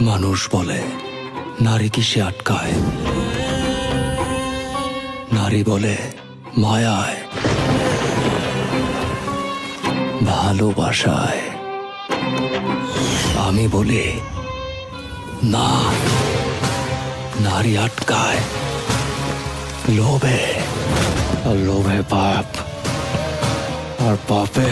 মানুষ বলে নারী কিসে আটকায়, নারী বলে মায়ায়, ভালোবাসায়। আমি বলি না, নারী আটকায় লোভে, আর লোভে পাপ, আর পাপে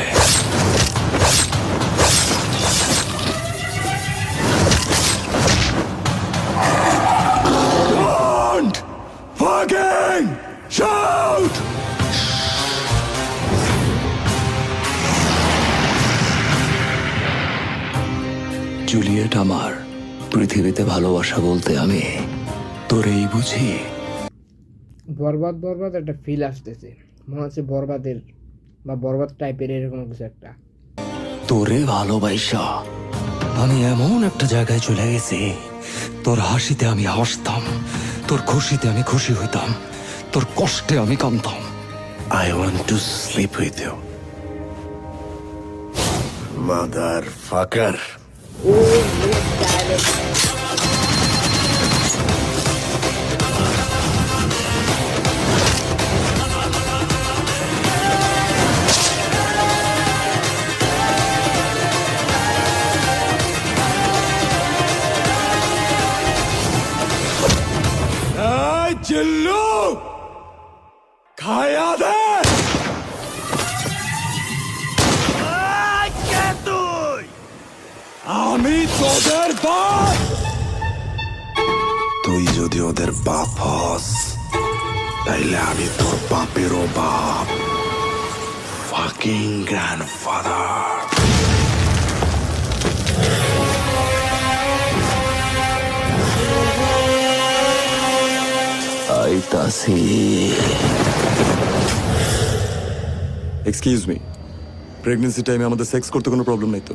Don't fucking shout! জুলিয়েট আমার, পৃথিবীতে ভালোবাসা বলতে আমি তোরেই বুঝি। বরবাদ বরবাদ একটা ফিল আসতেছে, মনে হচ্ছে বরবাদের বা বরবাদ টাইপের এরকম কিছু একটা। তোরে ভালোবাসা আমি এমন একটা জায়গায় চলে গেছি, তোর হাসিতে আমি হাসতাম, তোর খুশিতে আমি খুশি হইতাম, তোর কষ্টে আমি কামতাম। I want to sleep with you. Motherfucker. এই চিল্লু, খায়া দে। আমি তোদের বাপ। তুই যদি ওদের বাপ হস, তাইলে আমি তোর বাপেরও বাপ। Fucking grandfather. আইতাছি। এক্সকিউজ মি, প্রেগনেন্সি টাইমে আমাদের সেক্স করতে কোনো প্রবলেম নাই তো?